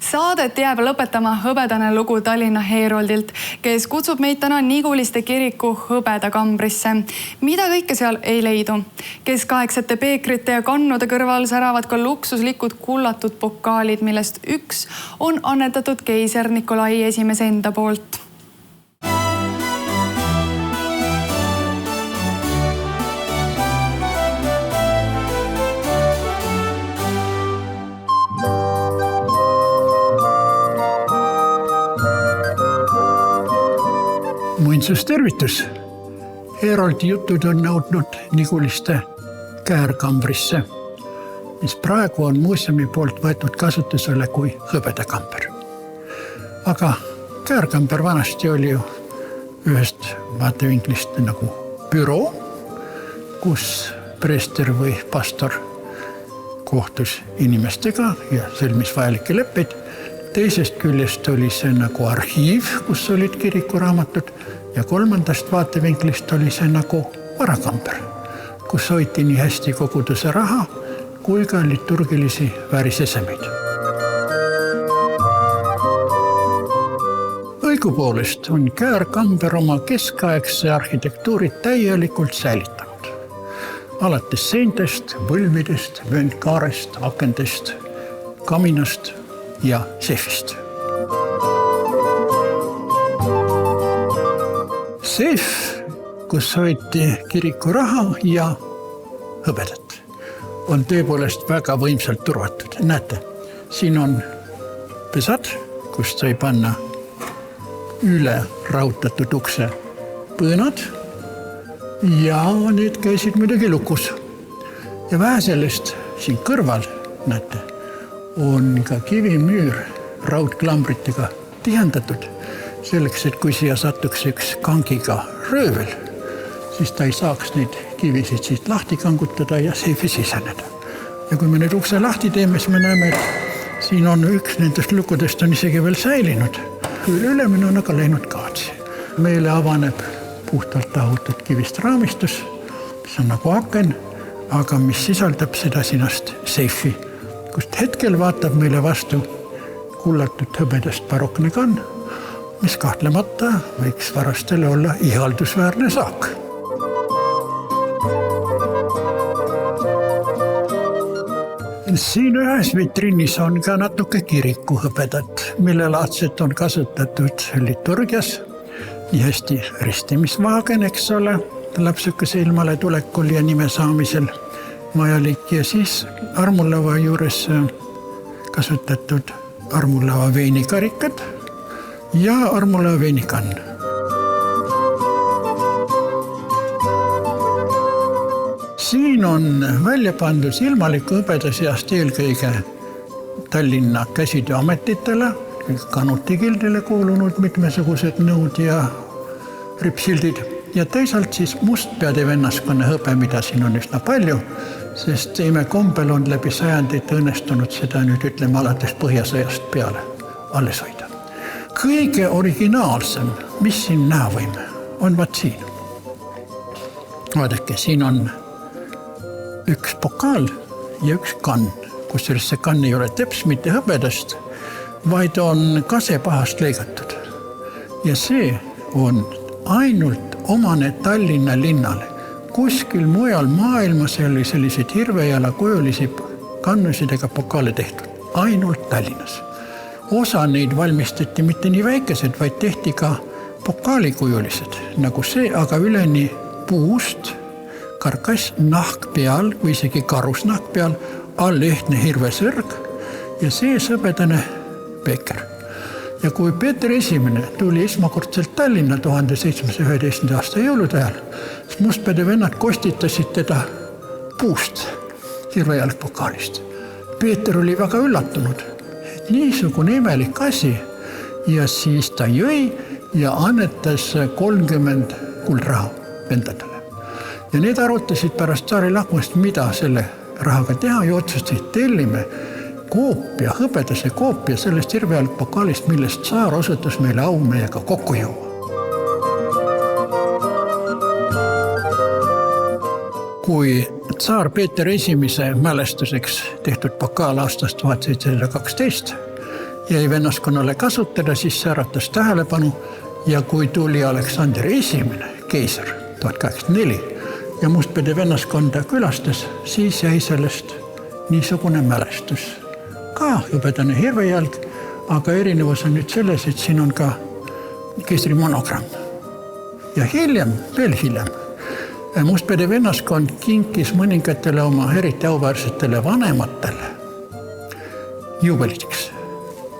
Saadet jääb lõpetama hõbedane lugu Tallinna Heroldilt, kes kutsub meid täna Niguliste kiriku hõbedakambrisse. Mida kõike seal ei leidu? Keskaegsete peekrite ja kannude kõrval säravad ka luksuslikud kullatud pokaalid, millest üks on annetatud keiser Nikolai I enda poolt. Muinsustervitus! Heroldi jutud on nõudnud Niguliste käärkambrisse, mis praegu on muuseumi poolt võetud kasutusele kui hõbedakamber. Aga käärkamber vanasti oli ju ühest vaatevinklist nagu büroo, kus preester või pastor kohtus inimestega ja sõlmis vajalikke leppeid. Teisest küljest oli see nagu arhiiv, kus olid kirikuraamatud ja kolmandast vaatevinklist oli see nagu varakamber, kus hoiti nii hästi koguduse raha kui ka liturgilisi väärisesemeid. Õigupoolest on käärkamber oma keskaegse arhitektuuri täielikult säilitanud. Alates seintest, võlvidest, vööndkaarest, akendest, kaminast ja seifist. Seif, kus hoiti kiriku raha ja hõbedat, on tõepoolest väga võimsalt turvatud. Näete, siin on pesad, kust sai panna üle rautatud ukse põõnad ja need käisid muidugi lukus. Ja vähe sellest siin kõrval, näete, on ka kivimüür raudklambritega tihendatud selleks, et kui siia satuks üks kangiga röövel, siis ta ei saaks neid kivisid siit lahti kangutada ja seifi siseneda. Ja kui me nüüd ukse lahti teeme, siis me näeme, et siin on üks nendest lukudest on isegi veel säilinud. Ülemine on aga läinud kaatsi. Meile avaneb puhtalt tahutud kivist raamistus, mis on nagu aken, aga mis sisaldab seda sinast seifi, kust hetkel vaatab meile vastu kullatud hõbedast barokne kann, mis kahtlemata võiks varastele olla ihaldusväärne saak. Siin ühes vitriinis on ka natuke kiriku hõbedat, mille laadset on kasutatud liturgias, nii hästi ristimisvaagen, eks ole, lapsukese ilmale tulekul ja nime saamisel vajalik ja siis armulava juures kasutatud armulava veinikarikad ja armulava veinikann. Siin on välja pandud ilmaliku hõbeda seast eelkõige Tallinna käsitööametitele, kanutigildile kuulunud mitmesugused nõud ja ripsildid ja teisalt siis mustpeade vennaskonna hõbe, mida siin on üsna palju, sest imekombel on läbi sajandit õnnestunud seda nüüd ütleme alates Põhjasõjast peale alles hoida. Kõige originaalsem, mis siin näha võime, on vaat siin. Vaadake, siin on üks pokaal ja üks kann, kusjuures see kann ei ole teps mitte hõbedast, vaid on kasepahast lõigatud. Ja see on ainult omane Tallinna linnale. Kuskil mujal maailmas oli selliseid hirvejala-kujulisi kannusid ega pokaale tehtud. Ainult Tallinnas. Osa neid valmistati mitte nii väikesed, vaid tehti ka pokaalikujulised, nagu see, aga üleni puust, karkas nahk peal või isegi karusnahk peal, all ehtne hirvesõrg ja see hõbedane peeker. Ja kui Peeter I tuli esmakordselt Tallinna 1711. aasta jõulude ajal, siis mustpeade vennad kostitasid teda puust hirvejalgpokaalist. Peeter oli väga üllatunud, et niisugune imelik asi ja siis ta jõi ja annetas 30 kuldraha vendadele. Ja need arutasid pärast tsaari lahkumist, mida selle rahaga teha ja otsustasid tellime koopia, hõbedase koopia sellest hirvejalgpokaalist, millest tsaar osutus meile au meiega kokku juua. Kui tsaar Peeter I mälestuseks tehtud pokaal aastast 1712 jäi vennaskonnale kasutada, siis see äratas tähelepanu ja kui tuli Aleksander I, keiser 1084 ja Mustpeade vennaskonda külastas, siis jäi sellest niisugune mälestus. Ka hõbedane hirvejalg, aga erinevus on nüüd selles, et siin on ka keisri monogramm. Ja hiljem, veel hiljem, Mustpeade vennaskond kinkis mõningatele oma eriti auväärsetele vanematele juubeliks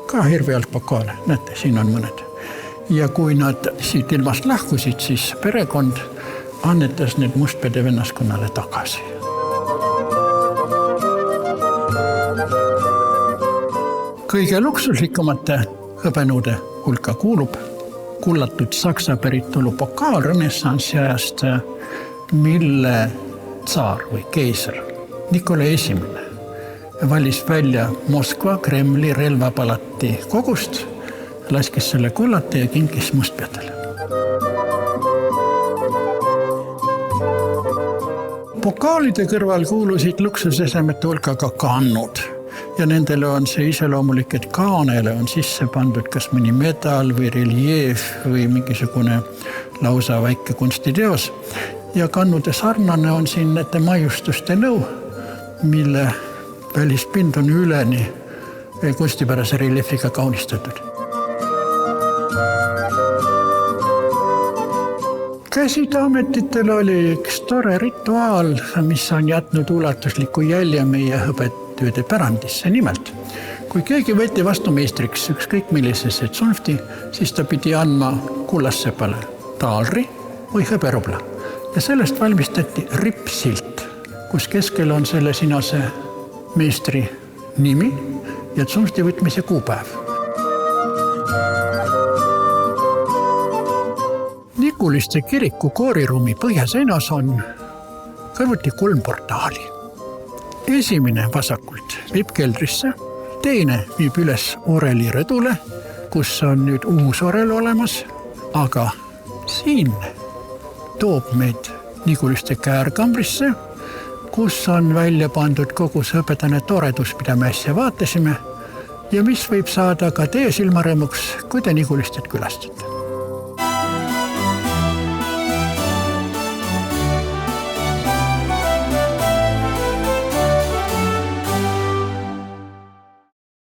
ka hirvejalgpokaale, näete, siin on mõned. Ja kui nad siit ilmast lahkusid, siis perekond annetas need Mustpeade vennaskonnale tagasi. Kõige luksuslikumate hõbenuude hulka kuulub kullatud saksa päritolu pokaal renessansi ajast, mille tsaar või keiser Nikolai I valis välja Moskva Kremli relvapalati kogust, laskis selle kullata ja kinkis Mustpeadele. Pokaalide kõrval kuulusid luksusesemete hulka ka kannud ja nendele on see iseloomulik, et kaanele on sisse pandud kas mõni medal või reljeef või mingisugune lausa väike kunstiteos. Ja kannude sarnane on siin nende maiustuste nõu, mille välispind on üleni kunstipärase reljeefiga kaunistatud. Käsitööametitel oli üks tore rituaal, mis on jätnud ulatusliku jälje meie hõbetööde pärandisse. Nimelt, kui keegi võeti vastu meistriks ükskõik millisesse tsunfti, siis ta pidi andma kullassepale taalri või hõberubla. Ja sellest valmistati rippsilt, kus keskel on selle sinase meistri nimi ja tsunfti võtmise kuupäev. Nikuliste kiriku kooriruumi põhjaseinas on kõrvuti 3 portaali. Esimene vasakult viib keldrisse, teine viib üles oreli rõdule, kus on nüüd uus orel olemas, aga siin toob meid Nikuliste käärkambrisse, kus on välja pandud kogu see hõbedane toredus, mida me äsja vaatasime ja mis võib saada ka teie silmarõõmuks, kui te Nikulistet külastate.